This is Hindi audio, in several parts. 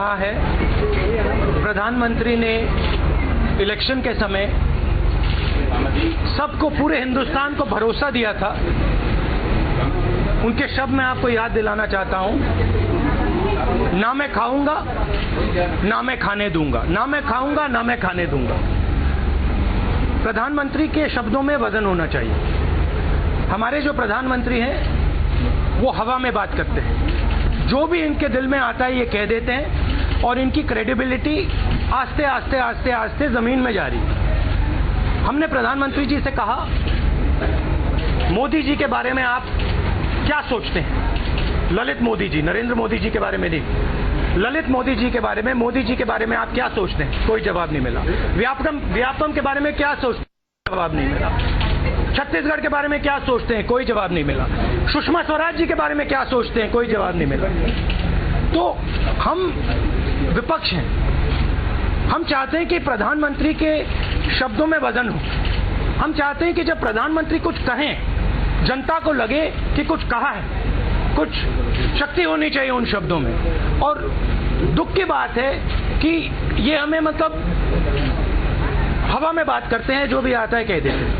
कहा है, प्रधानमंत्री ने इलेक्शन के समय सबको, पूरे हिंदुस्तान को भरोसा दिया था। उनके शब्द मैं आपको याद दिलाना चाहता हूं, ना मैं खाऊंगा ना मैं खाने दूंगा, ना मैं खाऊंगा ना मैं खाने दूंगा। प्रधानमंत्री के शब्दों में वजन होना चाहिए। हमारे जो प्रधानमंत्री हैं वो हवा में बात करते हैं, जो भी इनके दिल में आता है ये कह देते हैं, और इनकी क्रेडिबिलिटी आस्ते आस्ते आस्ते आस्ते जमीन में जा रही है। हमने प्रधानमंत्री जी से कहा, मोदी जी के बारे में आप क्या सोचते हैं? ललित मोदी जी, नरेंद्र मोदी जी के बारे में नहीं, ललित मोदी जी के बारे में, मोदी जी के बारे में आप क्या सोचते हैं? कोई जवाब नहीं मिला। व्यापम के बारे में क्या सोचते हैं? जवाब नहीं मिला। छत्तीसगढ़ के बारे में क्या सोचते हैं? कोई जवाब नहीं मिला। सुषमा स्वराज जी के बारे में क्या सोचते हैं? कोई जवाब नहीं मिला। तो हम विपक्ष हैं, हम चाहते हैं कि प्रधानमंत्री के शब्दों में वजन हो। हम चाहते हैं कि जब प्रधानमंत्री कुछ कहें, जनता को लगे कि कुछ कहा है, कुछ शक्ति होनी चाहिए उन शब्दों में। और दुख की बात है कि ये हमें मतलब हवा में बात करते हैं, जो भी आता है कह देते हैं।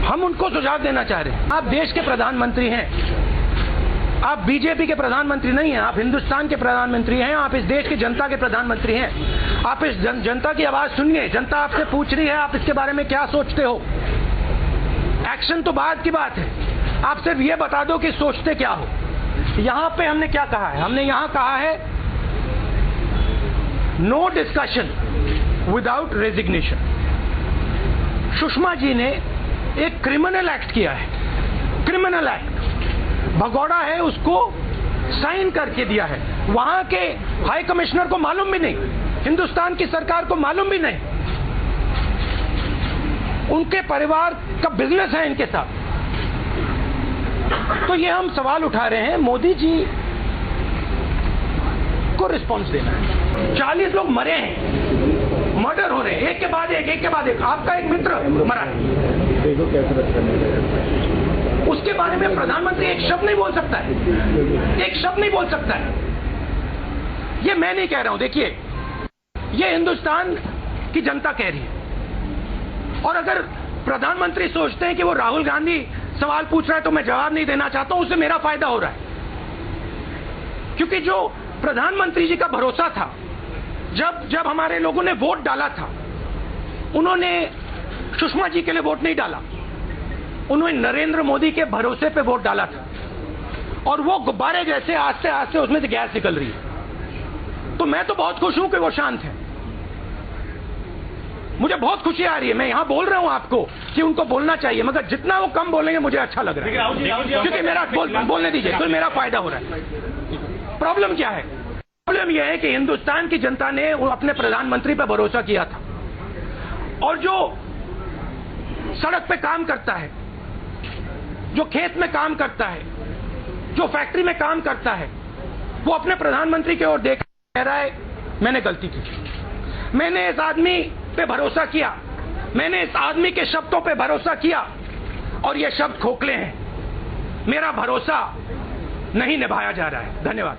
हम उनको सुझाव देना चाह रहे हैं, आप देश के प्रधानमंत्री हैं, आप बीजेपी के प्रधानमंत्री नहीं हैं, आप हिंदुस्तान के प्रधानमंत्री हैं, आप इस देश की जनता के प्रधानमंत्री हैं। आप इस जनता की आवाज सुनिए। जनता आपसे पूछ रही है आप इसके बारे में क्या सोचते हो। एक्शन तो बाद की बात है, आप सिर्फ ये बता दो कि सोचते क्या हो। यहां पे हमने क्या कहा है? हमने यहां कहा है, no discussion without resignation. Sushma ji ने एक क्रिमिनल एक्ट किया है, क्रिमिनल एक्ट, भगोड़ा है, उसको साइन करके दिया है। वहां के हाई कमिश्नर को मालूम भी नहीं, हिंदुस्तान की सरकार को मालूम भी नहीं, उनके परिवार का बिजनेस है इनके साथ। तो ये हम सवाल उठा रहे हैं, मोदी जी को रिस्पॉन्स देना है। 40 लोग मरे हैं, मर्डर हो रहे हैं, एक के बाद एक। आपका एक मित्र मरा है, उसके बारे में प्रधानमंत्री एक शब्द नहीं बोल सकता है, एक शब्द नहीं बोल सकता है। ये मैं नहीं कह रहा हूं, देखिए ये हिंदुस्तान की जनता कह रही है। और अगर प्रधानमंत्री सोचते हैं कि वो राहुल गांधी सवाल पूछ रहा है तो मैं जवाब नहीं देना चाहता हूं, उससे मेरा फायदा हो रहा है। क्योंकि जो प्रधानमंत्री जी का भरोसा था, जब हमारे लोगों ने वोट डाला था, उन्होंने सुषमा जी के लिए वोट नहीं डाला, उन्होंने नरेंद्र मोदी के भरोसे पे वोट डाला था। और वो गुब्बारे जैसे आस्ते आस्ते उसमें से गैस निकल रही है। तो मैं तो बहुत खुश हूं कि वो शांत है, मुझे बहुत खुशी आ रही है। मैं यहां बोल रहा हूं आपको कि उनको बोलना चाहिए, मगर जितना वो कम बोलेंगे मुझे अच्छा लग रहा है, क्योंकि मेरा बोलने दीजिए, तो मेरा फायदा हो रहा है। प्रॉब्लम क्या है? प्रॉब्लम यह है कि हिंदुस्तान की जनता ने अपने प्रधानमंत्री पर भरोसा किया था, और जो सड़क पे काम करता है, जो खेत में काम करता है, जो फैक्ट्री में काम करता है, वो अपने प्रधानमंत्री की ओर देख कह रहा है मैंने गलती की, मैंने इस आदमी पे भरोसा किया, मैंने इस आदमी के शब्दों पे भरोसा किया, और ये शब्द खोखले हैं, मेरा भरोसा नहीं निभाया जा रहा है। धन्यवाद।